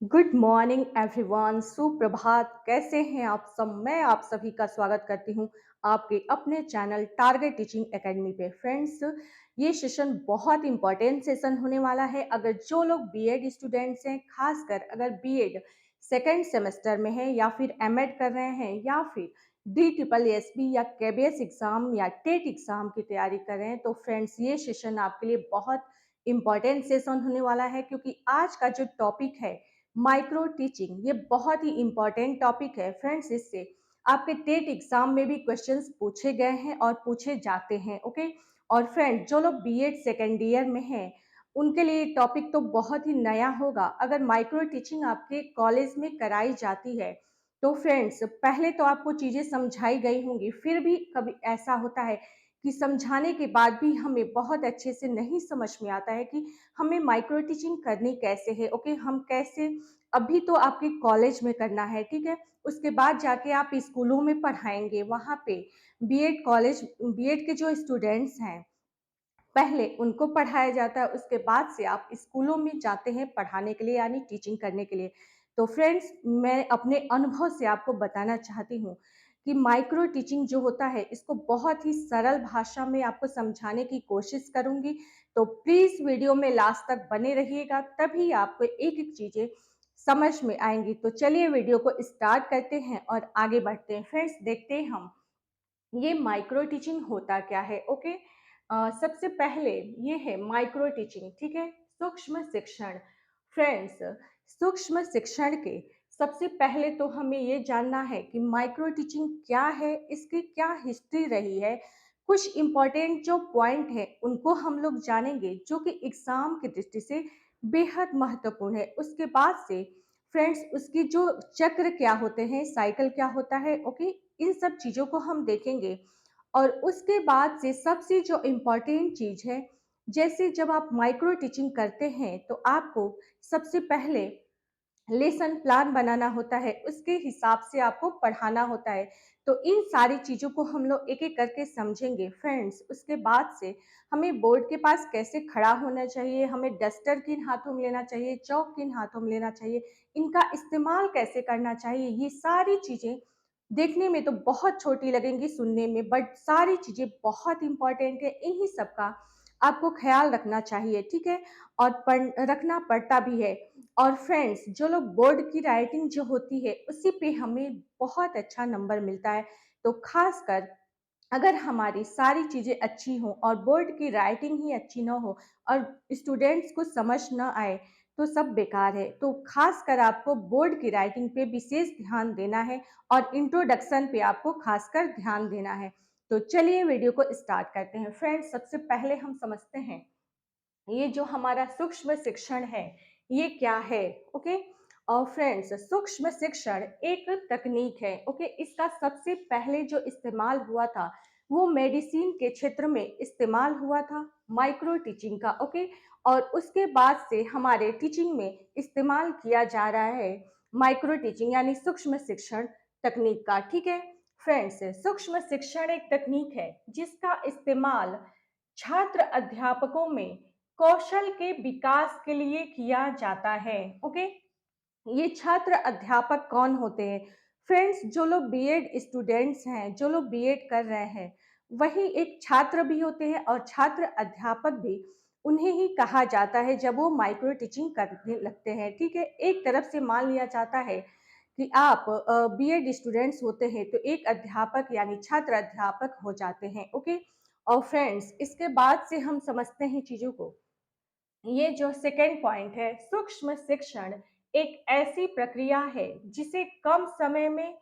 Good morning everyone, सुप्रभात। कैसे हैं आप सब? मैं आप सभी का स्वागत करती हूं आपके अपने चैनल टारगेट टीचिंग एकेडमी पे। फ्रेंड्स, ये सेशन बहुत इंपॉर्टेंट सेशन होने वाला है। अगर जो लोग बीएड स्टूडेंट्स हैं, खासकर अगर बीएड सेकेंड सेमेस्टर में है या फिर एमएड कर रहे हैं या फिर डी ट्रिपल एसबी या केबीएस एग्जाम या टेट एग्जाम की तैयारी कर रहे हैं, तो फ्रेंड्स ये सेशन आपके लिए बहुत इंपॉर्टेंट सेशन होने वाला है, क्योंकि आज का जो टॉपिक है माइक्रो टीचिंग, ये बहुत ही इंपॉर्टेंट टॉपिक है। फ्रेंड्स, इससे आपके टेट एग्जाम में भी क्वेश्चंस पूछे गए हैं और पूछे जाते हैं। ओके। और फ्रेंड, जो लोग बीएड सेकेंड ईयर में हैं, उनके लिए टॉपिक तो बहुत ही नया होगा। अगर माइक्रो टीचिंग आपके कॉलेज में कराई जाती है तो फ्रेंड्स, पहले तो आपको चीजें समझाई गई होंगी, फिर भी कभी ऐसा होता है कि समझाने के बाद भी हमें बहुत अच्छे से नहीं समझ में आता है कि हमें माइक्रो टीचिंग करनी कैसे है। ओके, हम कैसे, अभी तो आपके कॉलेज में करना है, ठीक है। उसके बाद जाके आप स्कूलों में पढ़ाएंगे, वहाँ पे बीएड कॉलेज, बीएड के जो स्टूडेंट्स हैं, पहले उनको पढ़ाया जाता है, उसके बाद से आप स्कूलों में जाते हैं पढ़ाने के लिए, यानी टीचिंग करने के लिए। तो फ्रेंड्स, मैं अपने अनुभव से आपको बताना चाहती हूँ कि माइक्रो टीचिंग जो होता है, इसको बहुत ही सरल भाषा में आपको समझाने की कोशिश करूंगी। तो प्लीज वीडियो में लास्ट तक बने रहिएगा, तभी आपको एक एक चीजें समझ में आएंगी। तो चलिए वीडियो को स्टार्ट करते हैं और आगे बढ़ते हैं। फ्रेंड्स, देखते हैं हम ये माइक्रो टीचिंग होता क्या है। ओके। सबसे पहले ये है माइक्रो टीचिंग, ठीक है, सूक्ष्म शिक्षण। फ्रेंड्स, सूक्ष्म शिक्षण के सबसे पहले तो हमें ये जानना है कि माइक्रो टीचिंग क्या है, इसकी क्या हिस्ट्री रही है। कुछ इंपॉर्टेंट जो पॉइंट है उनको हम लोग जानेंगे, जो कि एग्जाम की दृष्टि से बेहद महत्वपूर्ण है। उसके बाद से फ्रेंड्स, उसकी जो चक्र क्या होते हैं, साइकिल क्या होता है, ओके, इन सब चीज़ों को हम देखेंगे। और उसके बाद से सबसे जो इम्पोर्टेंट चीज़ है, जैसे जब आप माइक्रो टीचिंग करते हैं तो आपको सबसे पहले लेसन प्लान बनाना होता है, उसके हिसाब से आपको पढ़ाना होता है। तो इन सारी चीज़ों को हम लोग एक एक करके समझेंगे। फ्रेंड्स, उसके बाद से हमें बोर्ड के पास कैसे खड़ा होना चाहिए, हमें डस्टर किन हाथों में लेना चाहिए, चौक किन हाथों में लेना चाहिए, इनका इस्तेमाल कैसे करना चाहिए, ये सारी चीज़ें देखने में तो बहुत छोटी लगेंगी सुनने में, बट सारी चीज़ें बहुत इंपॉर्टेंट है। इन्हीं सब का आपको ख्याल रखना चाहिए, ठीक है, और रखना पड़ता भी है। और फ्रेंड्स, जो लोग बोर्ड की राइटिंग जो होती है, उसी पे हमें बहुत अच्छा नंबर मिलता है। तो खासकर अगर हमारी सारी चीज़ें अच्छी हों और बोर्ड की राइटिंग ही अच्छी ना हो और स्टूडेंट्स को समझ ना आए, तो सब बेकार है। तो खासकर आपको बोर्ड की राइटिंग पे विशेष ध्यान देना है और इंट्रोडक्शन पे आपको खासकर ध्यान देना है। तो चलिए वीडियो को स्टार्ट करते हैं। फ्रेंड्स, सबसे पहले हम समझते हैं ये जो हमारा सूक्ष्म शिक्षण है, ये क्या है। ओके। और फ्रेंड्स, सूक्ष्म शिक्षण एक तकनीक है। ओके, इसका सबसे पहले जो इस्तेमाल हुआ था वो मेडिसिन के क्षेत्र में इस्तेमाल हुआ था, माइक्रो टीचिंग का। ओके। और उसके बाद से हमारे टीचिंग में इस्तेमाल किया जा रहा है माइक्रो टीचिंग, यानी सूक्ष्म शिक्षण तकनीक का, ठीक है। फ्रेंड्स, सूक्ष्म शिक्षण एक तकनीक है जिसका इस्तेमाल छात्र अध्यापकों में कौशल के विकास के लिए किया जाता है। ओके। ये छात्र अध्यापक कौन होते हैं? फ्रेंड्स, जो लोग बीएड स्टूडेंट्स हैं, जो लोग बीएड कर रहे हैं, वही एक छात्र भी होते हैं और छात्र अध्यापक भी उन्हें ही कहा जाता है जब वो माइक्रो टीचिंग करने लगते हैं, ठीक है। एक तरफ से मान लिया जाता है कि आप बीएड स्टूडेंट्स होते हैं तो एक अध्यापक यानी छात्र अध्यापक हो जाते हैं। ओके। और फ्रेंड्स, इसके बाद से हम समझते हैं चीजों को। ये जो सेकेंड पॉइंट है, सूक्ष्म शिक्षण एक ऐसी प्रक्रिया है जिसे कम समय में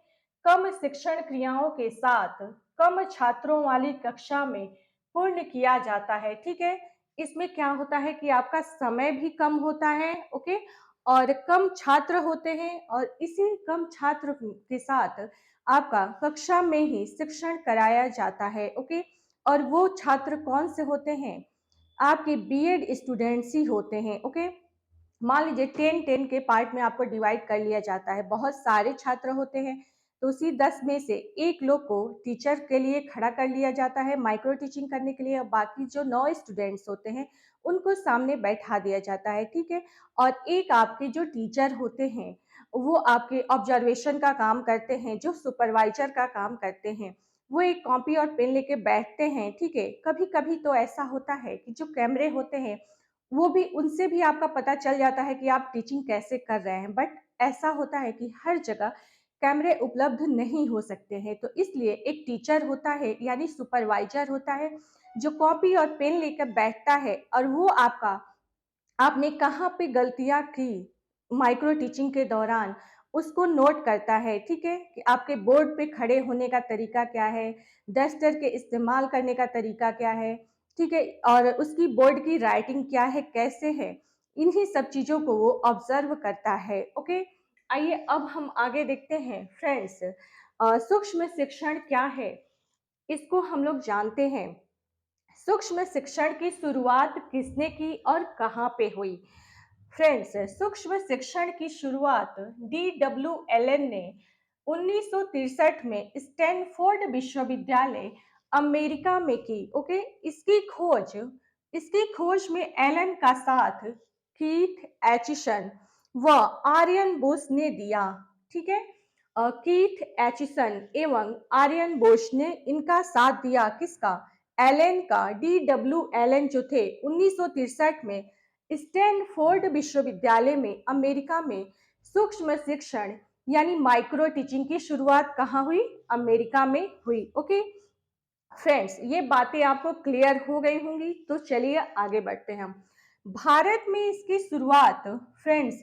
कम शिक्षण क्रियाओं के साथ कम छात्रों वाली कक्षा में पूर्ण किया जाता है, ठीक है। इसमें क्या होता है कि आपका समय भी कम होता है, ओके, और कम छात्र होते हैं, और इसी कम छात्र के साथ आपका कक्षा में ही शिक्षण कराया जाता है। ओके। और वो छात्र कौन से होते हैं? आपके बीएड स्टूडेंट्स ही होते हैं। ओके। मान लीजिए 10 10 के पार्ट में आपको डिवाइड कर लिया जाता है, बहुत सारे छात्र होते हैं, तो उसी 10 में से 1 लोग को टीचर के लिए खड़ा कर लिया जाता है माइक्रो टीचिंग करने के लिए, और बाकी जो 9 स्टूडेंट्स होते हैं उनको सामने बैठा दिया जाता है, ठीक है। और एक आपके जो टीचर होते हैं वो आपके ऑब्जर्वेशन का काम करते हैं, जो सुपरवाइजर का काम करते हैं, वो एक कॉपी और पेन लेके बैठते हैं, ठीक है। कभी कभी तो ऐसा होता है कि जो कैमरे होते हैं वो भी, उनसे भी आपका पता चल जाता है कि आप टीचिंग कैसे कर रहे हैं, बट ऐसा होता है कि हर जगह कैमरे उपलब्ध नहीं हो सकते हैं, तो इसलिए एक टीचर होता है यानी सुपरवाइजर होता है जो कॉपी और पेन लेकर बैठता है, और वो आपका, आपने कहाँ पे गलतियाँ की माइक्रो टीचिंग के दौरान, उसको नोट करता है, ठीक है। कि आपके बोर्ड पे खड़े होने का तरीका क्या है, डस्टर के इस्तेमाल करने का तरीका क्या है, ठीक है, और उसकी बोर्ड की राइटिंग क्या है, कैसे है, इन्हीं सब चीज़ों को वो ऑब्जर्व करता है, ओके। आइए अब हम आगे देखते हैं फ्रेंड्स, सूक्ष्म शिक्षण क्या है, इसको हम लोग जानते हैं। सूक्ष्म शिक्षण की शुरुआत किसने की और कहाँ पे हुई? फ्रेंड्स, सूक्ष्म शिक्षण की शुरुआत DW एलन ने 1963 में स्टैनफोर्ड विश्वविद्यालय अमेरिका में की, ओके। इसकी खोज में एलन का साथ कीथ एचिसन व आर्यन बोस ने दिया, ठीक है। कीथ एचिसन एवं आर्यन बोस ने इनका साथ दिया, किसका? एलन का। DW एलन जो थे 1963 में स्टैनफोर्ड विश्वविद्यालय में अमेरिका में सूक्ष्म शिक्षण यानी माइक्रो टीचिंग की शुरुआत कहाँ हुई? अमेरिका में हुई, ओके। फ्रेंड्स, ये बातें आपको क्लियर हो गई होंगी, तो चलिए आगे बढ़ते हैं हम। भारत में इसकी शुरुआत, फ्रेंड्स,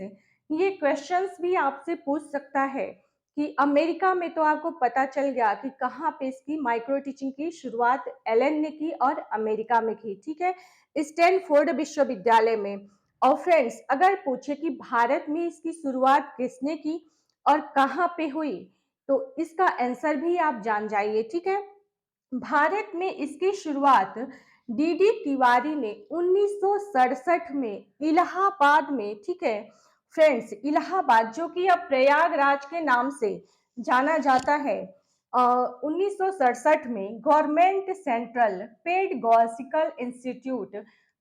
ये क्वेश्चंस भी आपसे पूछ सकता है कि अमेरिका में तो आपको पता चल गया कि कहाँ पे इसकी माइक्रो टीचिंग की शुरुआत एलन ने की और अमेरिका में की, ठीक है, स्टैनफोर्ड विश्वविद्यालय में। और फ्रेंड्स, अगर पूछे कि भारत में इसकी शुरुआत किसने की और कहाँ पे हुई, तो इसका आंसर भी आप जान जाइए, ठीक है। भारत में इसकी शुरुआत DD तिवारी ने 1967 में इलाहाबाद में, ठीक है फ्रेंड्स, इलाहाबाद जो कि अब प्रयागराज के नाम से जाना जाता है, 1967 में गवर्नमेंट सेंट्रल पेडगॉजिकल इंस्टीट्यूट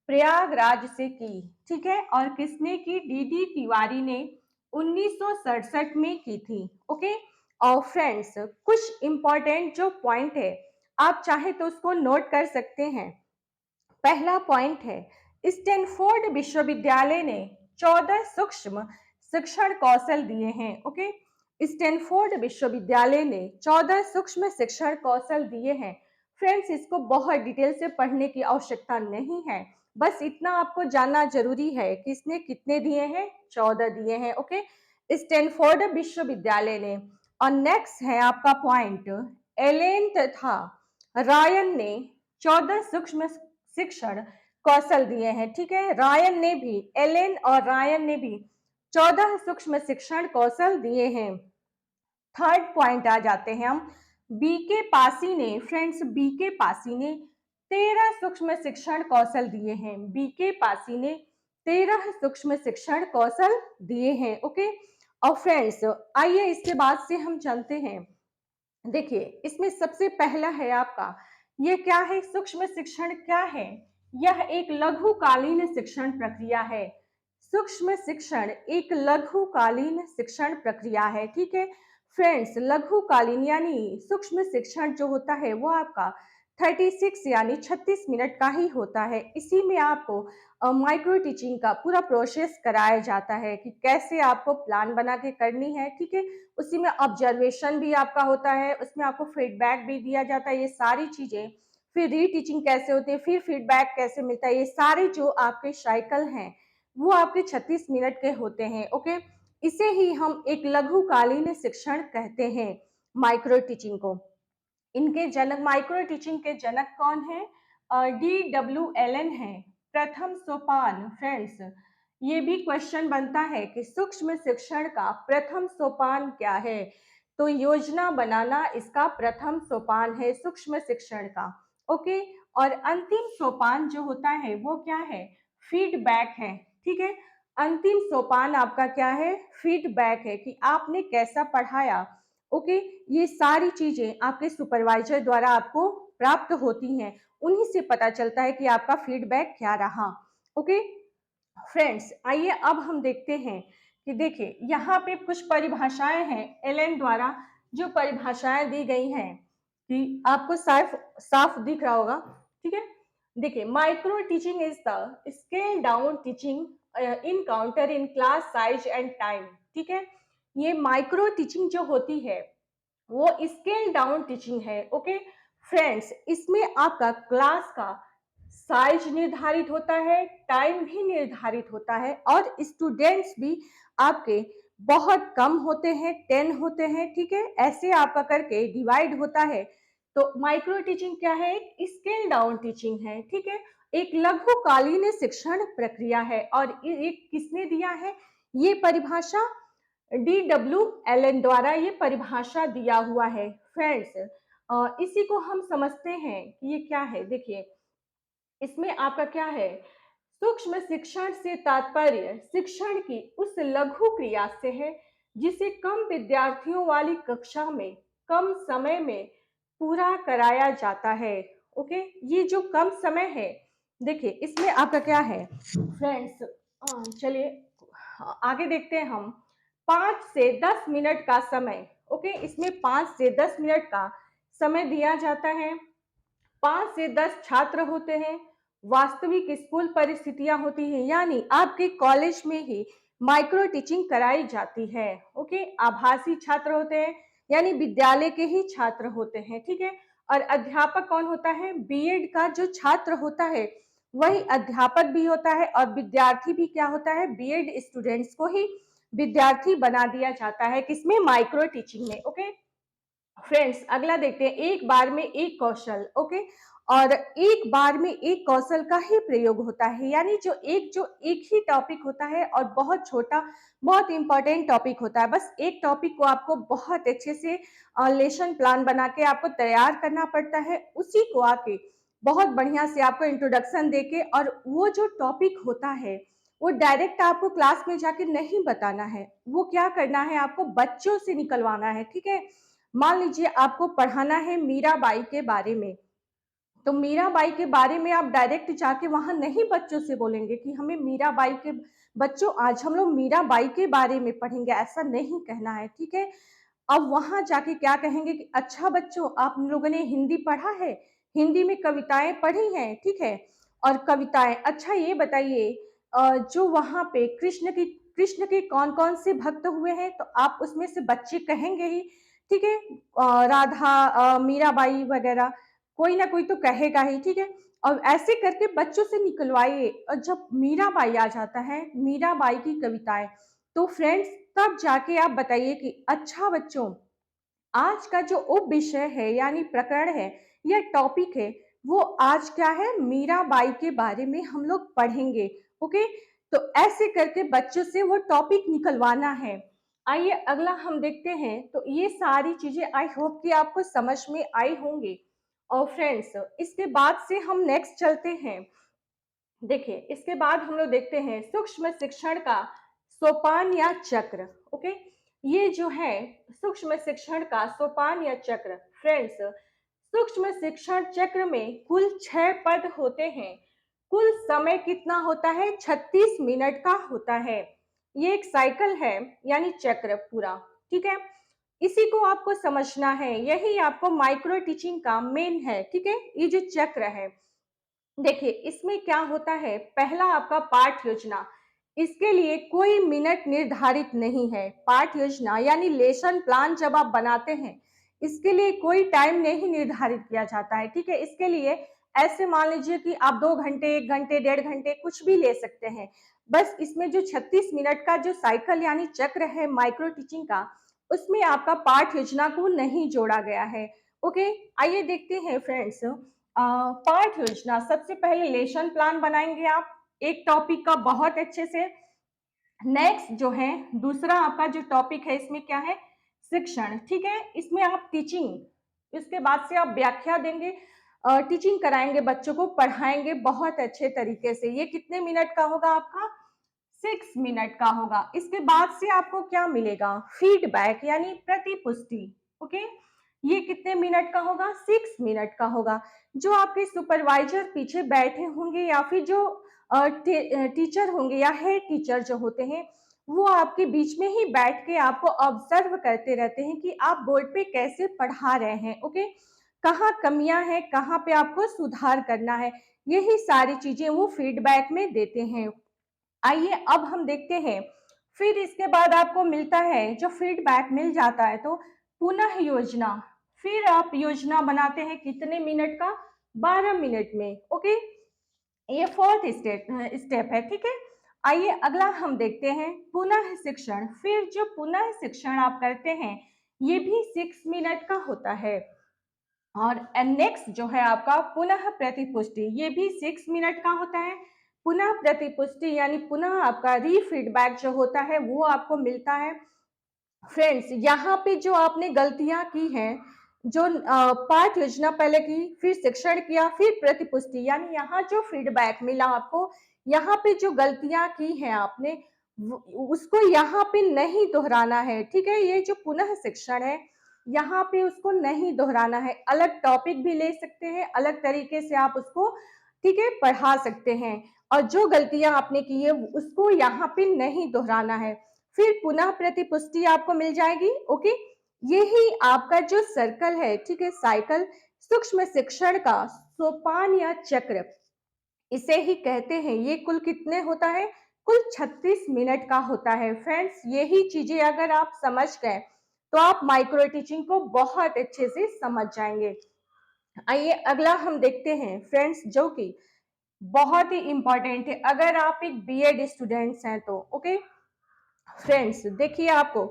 प्रयागराज से की, ठीक है। और किसने की? DD तिवारी ने 1967 में की थी, ओके। और फ्रेंड्स, कुछ इंपॉर्टेंट जो पॉइंट है आप चाहे तो उसको नोट कर सकते हैं। पहला पॉइंट है, स्टैनफोर्ड विश्वविद्यालय ने 14 सूक्ष्म शिक्षण कौशल दिए हैं, ओके। स्टैनफोर्ड विश्वविद्यालय ने 14 सूक्ष्म शिक्षण कौशल दिए हैं। फ्रेंड्स, इसको बहुत डिटेल से पढ़ने की आवश्यकता नहीं है, बस इतना आपको जानना जरूरी है कि इसने कितने दिए हैं, 14 दिए हैं, ओके, स्टैनफोर्ड विश्वविद्यालय ने। और नेक्स्ट है आपका पॉइंट, एलेन तथा रायन ने 14 सूक्ष्म शिक्षण कौशल दिए हैं, ठीक है। रायन ने भी, एलेन और रायन ने भी 14 सूक्ष्म शिक्षण कौशल दिए हैं। थर्ड पॉइंट आ जाते हैं हम, बीके पासी ने, फ्रेंड्स, बीके पासी ने 13 सूक्ष्म शिक्षण कौशल दिए हैं। बीके पासी ने 13 सूक्ष्म शिक्षण कौशल दिए हैं, ओके। और फ्रेंड्स, आइए इसके बाद से हम चलते हैं। देखिए, इसमें सबसे पहला है आपका, ये क्या है? सूक्ष्म शिक्षण क्या है? यह एक लघुकालीन शिक्षण प्रक्रिया है। सूक्ष्म शिक्षण एक लघुकालीन शिक्षण प्रक्रिया है, ठीक है। फ्रेंड्स, लघुकालीन यानी सूक्ष्म शिक्षण जो होता है वो आपका 36 यानी 36 मिनट का ही होता है। इसी में आपको माइक्रो टीचिंग का पूरा प्रोसेस कराया जाता है कि कैसे आपको प्लान बना के करनी है, ठीक है। उसी में ऑब्जर्वेशन भी आपका होता है, उसमें आपको फीडबैक भी दिया जाता है, ये सारी चीजें। फिर रीटीचिंग कैसे होती है, फिर फीडबैक कैसे मिलता है, ये सारे जो आपके साइकिल हैं वो आपके 36 मिनट के होते हैं, ओके। इसे ही हम एक लघुकालीन शिक्षण कहते हैं, माइक्रो टीचिंग को। इनके जनक, माइक्रो टीचिंग के जनक कौन है? DW एलन है। प्रथम सोपान, फ्रेंड्स, ये भी क्वेश्चन बनता है कि सूक्ष्म शिक्षण का प्रथम सोपान क्या है, तो योजना बनाना इसका प्रथम सोपान है सूक्ष्म शिक्षण का, ओके। और अंतिम सोपान जो होता है वो क्या है? फीडबैक है, ठीक है। अंतिम सोपान आपका क्या है? फीडबैक है, कि आपने कैसा पढ़ाया ओके, ये सारी चीजें आपके सुपरवाइजर द्वारा आपको प्राप्त होती हैं, उन्हीं से पता चलता है कि आपका फीडबैक क्या रहा। ओके फ्रेंड्स, आइए अब हम देखते हैं कि देखिए यहाँ पे कुछ परिभाषाएं हैं एलन द्वारा, जो परिभाषाएं दी गई हैं कि आपको साफ साफ दिख रहा होगा। ठीक है, देखिए micro teaching is the scale down teaching in counter in class size and time. ठीक है, ये माइक्रो टीचिंग जो होती है वो स्केल डाउन टीचिंग है। ओके फ्रेंड्स, इसमें आपका क्लास का साइज निर्धारित होता है, टाइम भी निर्धारित होता है और स्टूडेंट्स भी आपके बहुत कम होते हैं, 10 होते हैं। ठीक है, ऐसे आपका करके डिवाइड होता है। तो माइक्रो टीचिंग क्या है? एक स्केल डाउन टीचिंग है। ठीक है, एक लघुकालीन शिक्षण प्रक्रिया है। और ये किसने दिया है ये परिभाषा? डीडब्ल्यू एलन द्वारा ये परिभाषा दिया हुआ है। फ्रेंड्स, इसी को हम समझते हैं कि ये क्या है। देखिए इसमें आपका क्या है, सूक्ष्म शिक्षण से तात्पर्य शिक्षण की उस लघु क्रिया से है जिसे कम विद्यार्थियों वाली कक्षा में कम समय में पूरा कराया जाता है। ओके, ये जो कम समय है, देखिए इसमें आपका क्या है फ्रेंड्स, चलिए आगे देखते हैं हम। 5 से 10 मिनट का समय। ओके, इसमें 5 से 10 मिनट का समय दिया जाता है। 5 से 10 छात्र होते हैं। वास्तविक स्कूल परिस्थितियां होती हैं, यानी आपके कॉलेज में ही माइक्रो टीचिंग कराई जाती है। ओके, आभासी छात्र होते हैं, यानी विद्यालय के ही छात्र होते हैं। ठीक है, और अध्यापक कौन होता है? बीएड का जो छात्र होता है वही अध्यापक भी होता है, और विद्यार्थी भी क्या होता है? बीएड स्टूडेंट्स को ही विद्यार्थी बना दिया जाता है, किसमें? माइक्रो टीचिंग में। ओके फ्रेंड्स, अगला देखते हैं, एक बार में एक कौशल। ओके, और एक बार में एक कौशल का ही प्रयोग होता है, यानी जो एक ही टॉपिक होता है और बहुत छोटा, बहुत इंपॉर्टेंट टॉपिक होता है। बस एक टॉपिक को आपको बहुत अच्छे से लेसन प्लान बना के आपको तैयार करना पड़ता है, उसी को आके बहुत बढ़िया से आपको इंट्रोडक्शन देके, और वो जो टॉपिक होता है वो डायरेक्ट आपको क्लास में जाके नहीं बताना है, वो क्या करना है, आपको बच्चों से निकलवाना है। ठीक है, मान लीजिए आपको पढ़ाना है मीराबाई के बारे में, तो मीराबाई के बारे में आप डायरेक्ट जाके वहां नहीं बच्चों से बोलेंगे कि हमें मीराबाई के, बच्चों आज हम लोग मीराबाई के बारे में पढ़ेंगे, ऐसा नहीं कहना है। ठीक है, अब वहां जाके क्या कहेंगे कि अच्छा बच्चों, आप लोगों ने हिंदी पढ़ा है, हिंदी में कविताएं पढ़ी हैं। ठीक है, और कविताएं, अच्छा ये बताइए जो वहां पे कृष्ण के कौन कौन से भक्त हुए हैं, तो आप उसमें से बच्चे कहेंगे ही। ठीक है, राधा, मीराबाई वगैरह, कोई ना कोई तो कहेगा ही। ठीक है, और ऐसे करके बच्चों से निकलवाइए, और जब मीराबाई आ जाता है, मीराबाई की कविताएं, तो फ्रेंड्स तब जाके आप बताइए कि अच्छा बच्चों, आज का जो उप विषय है यानी प्रकरण है या टॉपिक है, वो आज क्या है? मीराबाई के बारे में हम लोग पढ़ेंगे। ओके, तो ऐसे करके बच्चों से वो टॉपिक निकलवाना है। आइए अगला हम देखते हैं। तो ये सारी चीजें आई होप कि आपको समझ में आई होंगी। और फ्रेंड्स, इसके बाद से हम नेक्स्ट चलते हैं। देखिए इसके बाद हम लोग देखते हैं सूक्ष्म शिक्षण का सोपान या चक्र। ओके, ये जो है सूक्ष्म शिक्षण का सोपान या चक्र। फ्रेंड्स, सूक्ष्म शिक्षण चक्र में कुल 6 पद होते हैं। कुल समय कितना होता है? 36 मिनट का होता है। ये एक साइकिल है, यानी चक्र पूरा। ठीक है, इसी को आपको समझना है, यही आपको माइक्रो टीचिंग का मेन है। ठीक है, ये जो चक्र है, देखिए इसमें क्या होता है, पहला आपका पाठ योजना। इसके लिए कोई मिनट निर्धारित नहीं है। पाठ योजना यानी लेसन प्लान जब आप बनाते हैं, इसके लिए कोई टाइम नहीं निर्धारित किया जाता है। ठीक है, इसके लिए ऐसे मान लीजिए कि आप 2 घंटे, 1 घंटे, 1.5 घंटे कुछ भी ले सकते हैं। बस इसमें जो 36 मिनट का जो साइकिल यानी चक्र है माइक्रो टीचिंग का, उसमें आपका पाठ योजना को नहीं जोड़ा गया है। ओके, आइए देखते हैं फ्रेंड्स। पाठ योजना, सबसे पहले लेसन प्लान बनाएंगे आप एक टॉपिक का बहुत अच्छे से। नेक्स्ट जो है दूसरा आपका जो टॉपिक है, इसमें क्या है? शिक्षण। ठीक है, इसमें आप टीचिंग, इसके बाद से आप व्याख्या देंगे, टीचिंग कराएंगे, बच्चों को पढ़ाएंगे बहुत अच्छे तरीके से। ये कितने मिनट का होगा आपका? 6 मिनट का होगा। इसके बाद से आपको क्या मिलेगा? फीडबैक यानी प्रतिपुष्टि। ओके। ये कितने मिनट का होगा? 6 मिनट का होगा। जो आपके सुपरवाइजर पीछे बैठे होंगे या फिर जो टीचर होंगे या हेड टीचर जो होते हैं, वो आपके बीच में ही बैठ के आपको ऑब्जर्व करते रहते हैं कि आप बोर्ड पे कैसे पढ़ा रहे हैं। ओके, कहाँ कमियां हैं, कहाँ पे आपको सुधार करना है, यही सारी चीजें वो फीडबैक में देते हैं। आइए अब हम देखते हैं। फिर इसके बाद आपको मिलता है, जो फीडबैक मिल जाता है तो पुनः योजना। फिर आप योजना बनाते हैं कितने मिनट का? 12 मिनट में। ओके, ये फोर्थ स्टेप है। ठीक है, आइए अगला हम देखते हैं पुनः शिक्षण। फिर जो पुनः शिक्षण आप करते हैं, ये भी 6 मिनट का होता है। और नेक्स्ट जो है आपका पुनः प्रतिपुष्टि, ये भी 6 मिनट का होता है। पुनः प्रतिपुष्टि यानी पुनः आपका रीफीडबैक जो होता है वो आपको मिलता है। फ्रेंड्स, यहाँ पे जो आपने गलतियां की हैं, जो पाठ योजना पहले की, फिर शिक्षण किया, फिर प्रतिपुष्टि, यानी यहाँ जो फीडबैक मिला आपको, यहाँ पे जो गलतियां की हैं आपने, उसको यहाँ पे नहीं दोहराना है। ठीक है, ये जो पुनः शिक्षण है, यहाँ पे उसको नहीं दोहराना है। अलग टॉपिक भी ले सकते हैं, अलग तरीके से आप उसको, ठीक है, पढ़ा सकते हैं। और जो गलतियां आपने की है उसको यहाँ पे नहीं दोहराना है। फिर पुनः प्रतिपुष्टि आपको मिल जाएगी। ओके, यही आपका जो सर्कल है, ठीक है, साइकिल, सूक्ष्म शिक्षण का सोपान या चक्र, इसे ही कहते हैं। ये कुल कितने होता है? कुल 36 मिनट का होता है। फ्रेंड्स, यही चीजें अगर आप समझ गए तो आप माइक्रो टीचिंग को बहुत अच्छे से समझ जाएंगे। आइए अगला हम देखते हैं फ्रेंड्स, जो कि बहुत ही इंपॉर्टेंट है अगर आप एक बीएड स्टूडेंट्स हैं तो। ओके फ्रेंड्स, देखिए आपको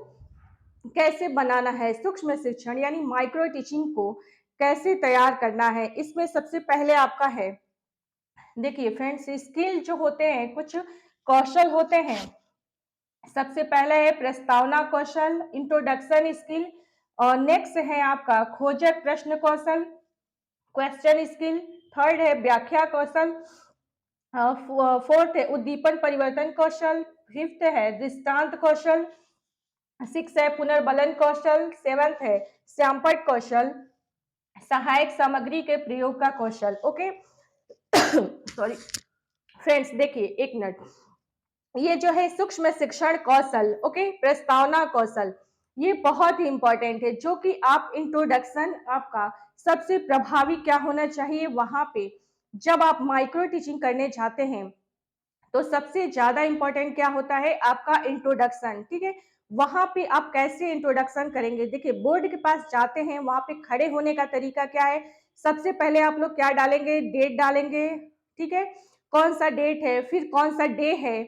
कैसे बनाना है सूक्ष्म शिक्षण यानी माइक्रो टीचिंग को, कैसे तैयार करना है। इसमें सबसे पहले आपका है, देखिए फ्रेंड्स, स्किल जो होते हैं, कुछ कौशल होते हैं। सबसे पहले है प्रस्तावना कौशल, इंट्रोडक्शन स्किल। और नेक्स्ट है आपका खोजक प्रश्न कौशल, क्वेश्चन स्किल। थर्ड है व्याख्या कौशल। फोर्थ है उद्दीपन परिवर्तन कौशल। फिफ्थ है दृष्टांत कौशल। सिक्स है पुनर्बलन कौशल। सेवंथ है श्यामपट कौशल, सहायक सामग्री के प्रयोग का कौशल। ओके सॉरी फ्रेंड्स, देखिए एक मिनट, ये जो है सूक्ष्म शिक्षण कौशल, ओके, प्रस्तावना कौशल, ये बहुत ही इंपॉर्टेंट है। जो कि आप इंट्रोडक्शन आपका सबसे प्रभावी क्या होना चाहिए वहां पे, जब आप माइक्रो टीचिंग करने जाते हैं तो सबसे ज्यादा इंपॉर्टेंट क्या होता है? आपका इंट्रोडक्शन। ठीक है, वहां पे आप कैसे इंट्रोडक्शन करेंगे? देखिए, बोर्ड के पास जाते हैं, वहां पे खड़े होने का तरीका क्या है? सबसे पहले आप लोग क्या डालेंगे? डेट डालेंगे। ठीक है, कौन सा डेट है, फिर कौन सा डे है,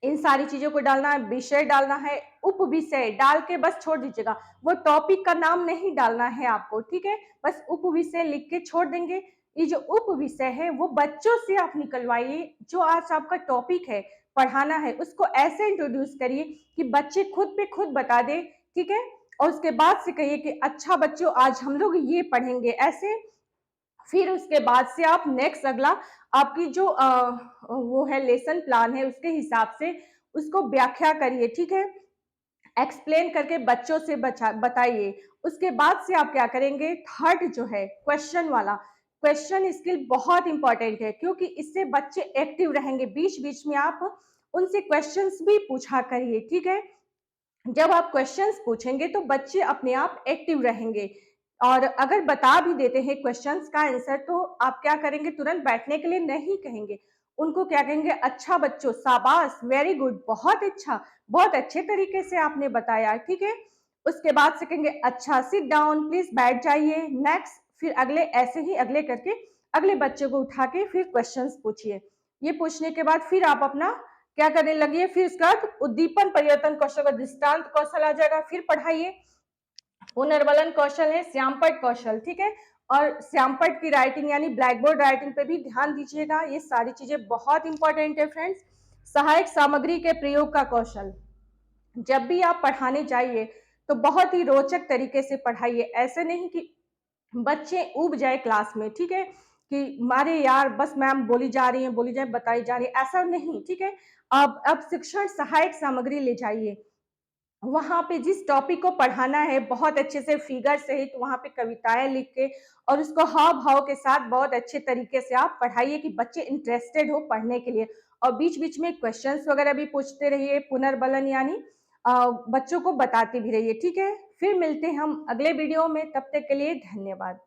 इन सारी चीजों को डालना है। विषय डालना है, उप विषय डाल के बस छोड़ दीजिएगा, वो टॉपिक का नाम नहीं डालना है आपको। ठीक है, बस उप विषय लिख के छोड़ देंगे। ये जो उप विषय है वो बच्चों से आप निकलवाइए। जो आज आपका टॉपिक है, पढ़ाना है, उसको ऐसे इंट्रोड्यूस करिए कि बच्चे खुद पे खुद बता दे। ठीक है, और उसके बाद से कहिए कि अच्छा बच्चों, आज हम लोग ये पढ़ेंगे, ऐसे। फिर उसके बाद से आप नेक्स्ट अगला आपकी जो वो है लेसन प्लान है, उसके हिसाब से उसको व्याख्या करिए। ठीक है, एक्सप्लेन करके बच्चों से बताइए। उसके बाद से आप क्या करेंगे? थर्ड जो है क्वेश्चन वाला, क्वेश्चन स्किल बहुत इंपॉर्टेंट है, क्योंकि इससे बच्चे एक्टिव रहेंगे। बीच बीच में आप उनसे क्वेश्चंस भी पूछा करिए। ठीक है, जब आप क्वेश्चंस पूछेंगे तो बच्चे अपने आप एक्टिव रहेंगे। और अगर बता भी देते हैं क्वेश्चंस का आंसर, तो आप क्या करेंगे? तुरंत बैठने के लिए नहीं कहेंगे, उनको क्या कहेंगे? अच्छा बच्चों, शाबाश, वेरी गुड, बहुत अच्छा, बहुत अच्छे तरीके से आपने बताया। ठीक है, उसके बाद से कहेंगे अच्छा, सिट डाउन प्लीज, बैठ जाइए। नेक्स्ट, फिर अगले, ऐसे ही अगले करके अगले बच्चे को उठा के फिर क्वेश्चंस पूछिए। ये पूछने के बाद फिर आप अपना क्या करने लगिए? फिर उसका उद्दीपन परिवर्तन कौशल का दृष्टांत कौशल आ जाएगा, फिर पढ़ाइए। पुनर्बलन कौशल है श्यामपट कौशल। ठीक है, और श्यामपट की राइटिंग यानी ब्लैक बोर्ड राइटिंग पे भी ध्यान दीजिएगा। ये सारी चीजें बहुत इंपॉर्टेंट है फ्रेंड्स। सहायक सामग्री के प्रयोग का कौशल, जब भी आप पढ़ाने जाइए तो बहुत ही रोचक तरीके से पढ़ाइए। ऐसे नहीं कि बच्चे ऊब जाए क्लास में। ठीक है, कि मारे यार बस मैम बोली जा रही है, बोली जाए, बताई जा रही है, ऐसा नहीं। ठीक है, अब शिक्षण सहायक सामग्री ले जाइए। वहाँ पे जिस टॉपिक को पढ़ाना है बहुत अच्छे से फिगर सहित वहाँ पे कविताएँ लिख के और उसको हाव-भाव के साथ बहुत अच्छे तरीके से आप पढ़ाइए कि बच्चे इंटरेस्टेड हो पढ़ने के लिए। और बीच-बीच में क्वेश्चन्स वगैरह भी पूछते रहिए, पुनर्बलन यानी बच्चों को बताते भी रहिए, ठीक है? फिर मिलते हैं हम अगले वीडियो में, तब तक के लिए धन्यवाद।